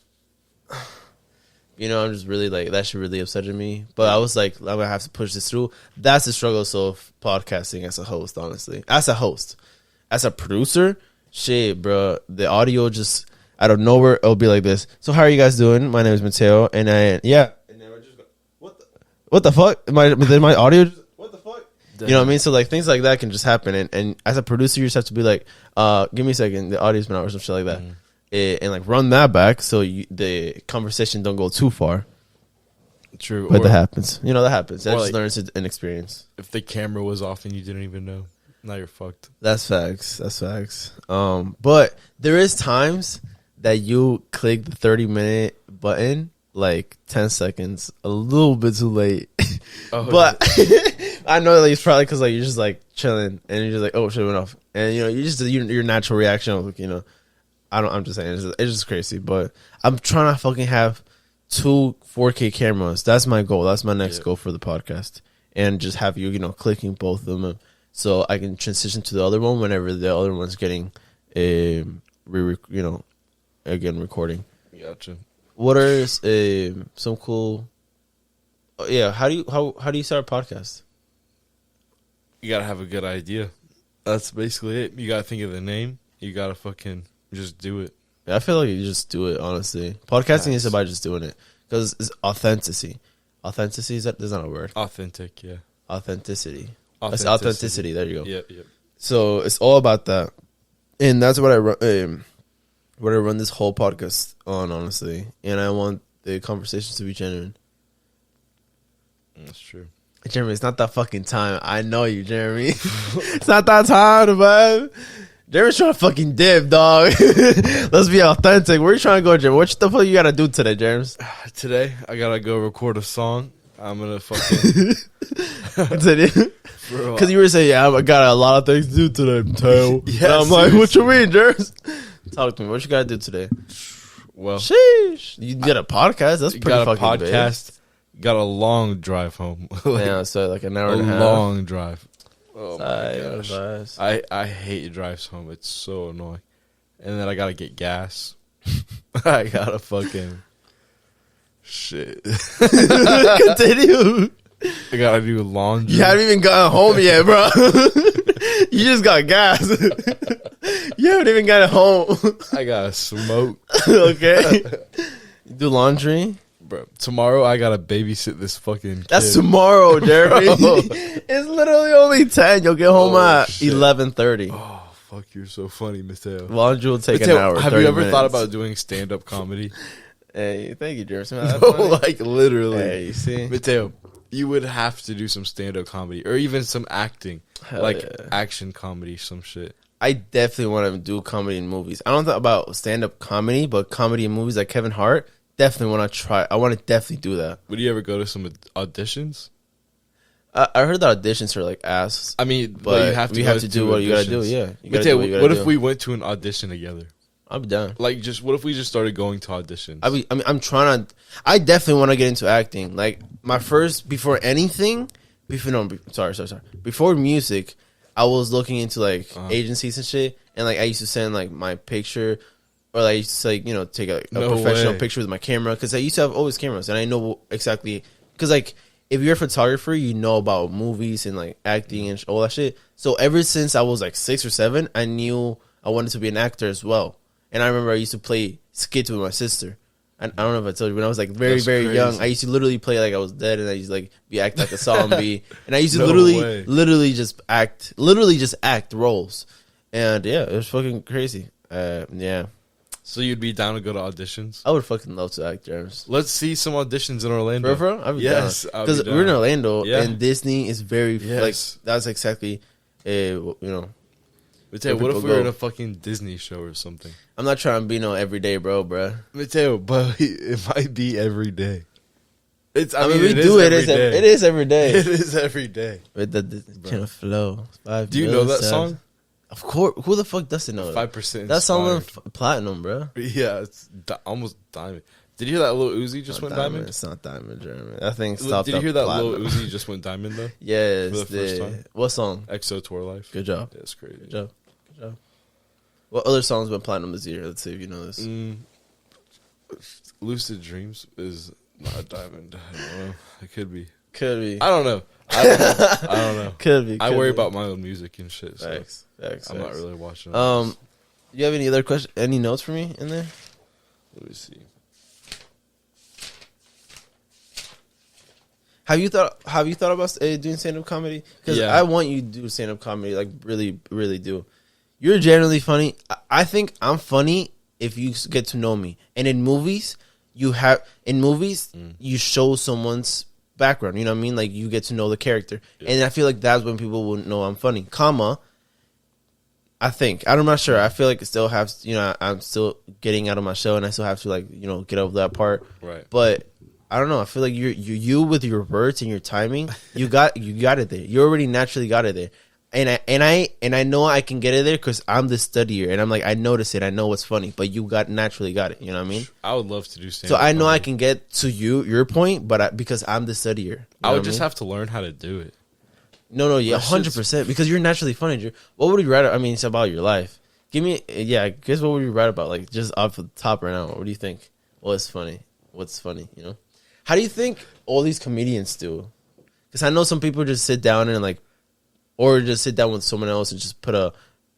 I'm just really like, that shit really upsetted me. But I was like, I'm going to have to push this through. That's the struggle of podcasting as a host, honestly. As a host. As a producer, shit, bro. The audio just, out of nowhere, it'll be like this. So how are you guys doing? My name is Teyo. And And then we're just going, what the fuck? My audio just, what the fuck? You know what I mean? So like things like that can just happen. And as a producer, you just have to be like, give me a second. The audio's been out or some shit like that. And like run that back so the conversation don't go too far. True. But that happens. That happens. That just like, learns an experience. If the camera was off and you didn't even know, now you're fucked. That's facts. But there is times that you click the 30-minute button like 10 seconds a little bit too late. But I know that it's probably because like you're just like chilling and you're just like, oh shit, went off. And you just your natural reaction of I'm just saying, it's just crazy, but I'm trying to fucking have 2 4K cameras. That's my goal. That's my next goal for the podcast, and just have you, clicking both of them, so I can transition to the other one whenever the other one's getting, again recording. Gotcha. What are some cool? How do you start a podcast? You gotta have a good idea. That's basically it. You gotta think of the name. You gotta fucking just do it. Yeah, I feel like you just do it, honestly. Podcasting is about just doing it. Because it's authenticity. Authenticity, that's not a word. Authentic, yeah. Authenticity. It's authenticity, there you go. Yep. So it's all about that. And that's what I run this whole podcast on, honestly. And I want the conversations to be genuine. That's true. Jeremy, it's not that fucking time. I know you, Jeremy. It's not that time, man. Jeremy's trying to fucking dip, dog. Let's be authentic. Where you trying to go, Jeremy? What the fuck you gotta do today, James? Today, I gotta go record a song. I'm gonna fucking... Because you were saying, I got a lot of things to do today, Teyo. Yeah, and I'm like, what you mean, James? Talk to me. What you gotta do today? Well... Sheesh. You get a podcast? That's pretty fucking podcast. Big. Got a long drive home. So like an hour and a half. A long drive. Oh my gosh. I hate drives home. It's so annoying. And then I gotta get gas. I gotta fucking shit. Continue. I gotta do laundry. You haven't even gotten home yet, bro. You just got gas. You haven't even got it home. I gotta smoke. Okay. You do laundry. Bro, tomorrow I gotta babysit this fucking kid. That's tomorrow, Jeremy. Bro. It's literally only 10. You'll get home at shit. 11:30. Oh, fuck, you're so funny, Mateo. Laundry will take an Mateo, hour. have 30 you ever minutes. thought about doing stand-up comedy? Hey, thank you, Jeremy. No, like literally. Hey, you see? Mateo, you would have to do some stand-up comedy or even some acting. Hell like yeah. action comedy, some shit. I definitely want to do comedy in movies. I don't know about stand-up comedy, but comedy in movies like Kevin Hart, definitely want to try. I want to definitely do that. Would you ever go to some auditions? I heard that auditions are like ass. I mean, but you have to we go have to do what you gotta do. auditions. Yeah, you gotta Mateo, do what you gotta what do. if we went to an audition together? I'll be down. Like, what if we just started going to auditions? I'm trying to. I definitely want to get into acting. Like my first, before anything, before music, I was looking into like agencies and shit, and like I used to send like my picture, or like I used to like take a No professional way. picture with my camera, because I used to have always cameras, and I know exactly, because like if you're a photographer, you know about movies and like acting and all that shit. So ever since I was like 6 or 7, I knew I wanted to be an actor as well. And I remember I used to play skits with my sister. I don't know if I told you, when I was like very, That's very crazy. young, I used to literally play like I was dead, and I used to like be acting like a zombie. And I used to No way. literally just act roles. And yeah, it was fucking crazy. Yeah. So you'd be down to go to auditions? I would fucking love to act, James. Let's see some auditions in Orlando. Bro, I'd be Yes, down. I'll be Because down. we're in Orlando, Yeah. and Disney is very, Yes. like, that's exactly, Mateo, where what if people we were go. in a fucking Disney show or something? I'm not trying to be no everyday bro, bruh. Mateo, but it might be every day. It's. I mean, we do it. It is every day. It is every day. With the kind of flow. Do you know that song? Of course. Who the fuck doesn't know that? 5%. That song went inspired. platinum, bro. Yeah, it's almost diamond. Did you hear that Lil Uzi just went diamond? It's not diamond, Jeremy. That thing Did stopped. you hear that platinum. Lil Uzi just went diamond though? Yes. For the first time? What song? EXO Tour Life. Good job. Yeah, it's crazy. Good job. Good job. What other songs went platinum this year? Let's see if you know this. Lucid Dreams is not a diamond. I don't know. It could be. Could be. I don't know. I don't know. Could be. I could worry be. about my own music and shit. So Facts. I'm not really watching. You have any other question? Any notes for me in there? Let me see. Have you thought about doing stand up comedy? Because Yeah. I want you to do stand up comedy. Like really, really do. You're generally funny. I think I'm funny if you get to know me. And in movies, you show someone's background. You know what I mean? Like you get to know the character, and I feel like that's when people will know I'm funny. I think I'm not sure. I feel like it still have I'm still getting out of my shell, and I still have to like get over that part. Right. But I don't know. I feel like you with your words and your timing, you got it there. You already naturally got it there, and I know I can get it there because I'm the studier, and I'm like I notice it. I know what's funny, but you naturally got it. You know what I mean? I would love to do stand. So I know I can get to your point, but because I'm the studier, you know I would what just mean? have to learn how to do it. No, yeah, That shit's- 100%. Because you're naturally funny, Drew. What would you write? I mean, it's about your life. Give me, I guess what would you write about? Like, just off the top right now. What do you think? What's funny? How do you think all these comedians do? Because I know some people just sit down and like, or just sit down with someone else and just put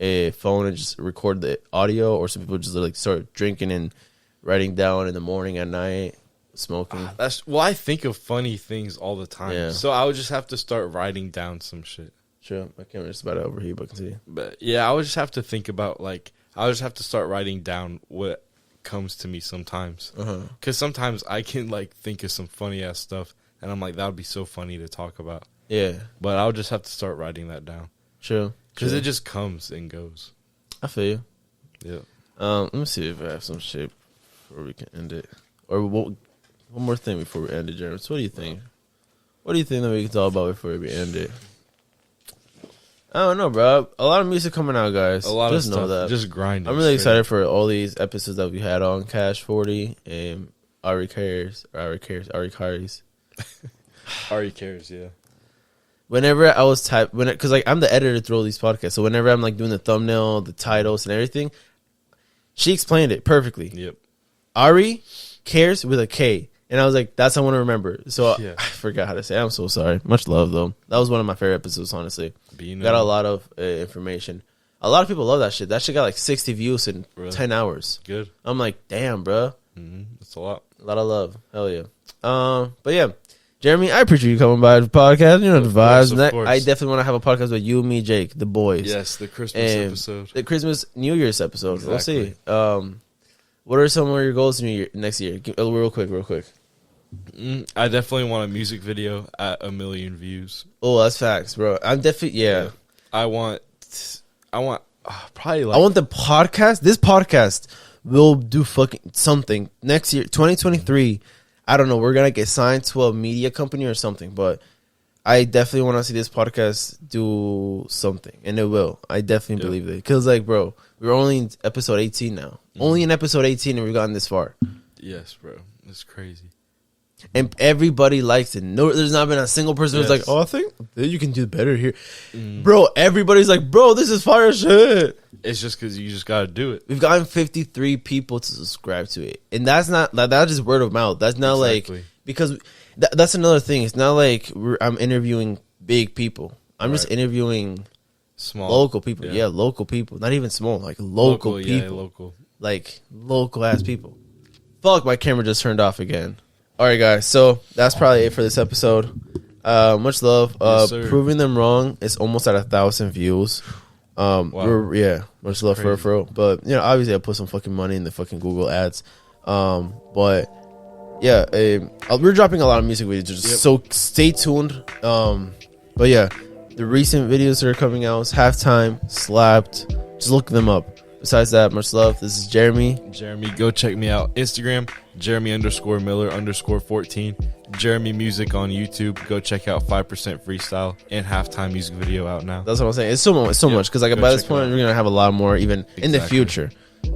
a phone and just record the audio, or some people just like start drinking and writing down in the morning, at night, smoking. I think of funny things all the time. Yeah. So I would just have to start writing down some shit. Sure, my camera's just about to overheat, but continue. But yeah, I would just have to think about I would just have to start writing down what comes to me sometimes. Because sometimes I can think of some funny ass stuff, and I'm like, that would be so funny to talk about. Yeah, But I would just have to start writing that down. true. Because it just comes and goes. I feel you. Yeah. Let me see if I have some shit before we can end it. Or one more thing before we end it, Jeremy. So what do you think? What do you think that we can talk about before we end it? I don't know, bro. A lot of music coming out, guys. A lot Just of know stuff. that. Just grinding. I'm really straight excited for all these episodes that we had on Cash 40 and Ari Cares. Ari cares, yeah. Whenever I was because I'm the editor through all these podcasts, so whenever I'm doing the thumbnail, the titles, and everything, she explained it perfectly. Yep. Ari cares with a K, and I was like, that's how I want to remember. So Yeah. I forgot how to say it. I'm so sorry. Much love though. That was one of my favorite episodes, honestly. Got a lot of information. A lot of people love that shit. That shit got like 60 views in Really? 10 hours. Good. I'm like, damn, bro. That's a lot. A lot of love. Hell yeah. But yeah, Jeremy, I appreciate you coming by the podcast. You know the vibes. Of course. I definitely want to have a podcast with you, me, Jake, the boys. Yes, the Christmas And episode. The Christmas, New Year's episode. Exactly. We'll see. What are some of your goals next year? Real quick. I definitely want a music video at 1 million views. Oh, that's facts, bro. I'm definitely, yeah. I want probably like I want the podcast. This podcast will do fucking something next year, 2023. I don't know. We're gonna get signed to a media company or something, but I definitely want to see this podcast do something, and it will. I definitely believe it. Cause like, bro, we're only in episode 18 now. Only in episode 18, and we've gotten this far. Yes, bro. It's crazy. And everybody likes it. No, there's not been a single person who's like, Yes. "Oh, I think you can do better here." Bro, everybody's like, "Bro, this is fire shit." It's just because you just got to do it. We've gotten 53 people to subscribe to it, and that's not that's just word of mouth. That's not Exactly. like because that's another thing. It's not like I'm interviewing big people. I'm just Right. interviewing Small. local people. Yeah, local people. Not even small, like local people. Yeah, local. Like local ass people. Fuck, my camera just turned off again. All right, guys. So that's probably it for this episode. Much love. Yes, sir. Proving them wrong. It's almost at 1,000 views. Wow. Much love for real. But you know, obviously, I put some fucking money in the fucking Google ads. But yeah, we're dropping a lot of music videos, so stay tuned. But yeah, the recent videos that are coming out, Halftime, Slapped. Just look them up. Besides that, much love. This is Jeremy. Jeremy, go check me out. Instagram, Jeremy_Miller_14. Jeremy Music on YouTube. Go check out 5% Freestyle and Halftime music video out now. That's what I'm saying. It's so much because like Go by this check it point out. we're gonna have a lot more even in the Exactly. future.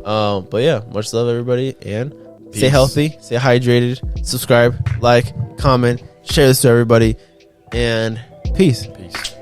But yeah, much love everybody and stay Peace. healthy, stay hydrated, subscribe, like, comment, share this to everybody, and peace. Peace.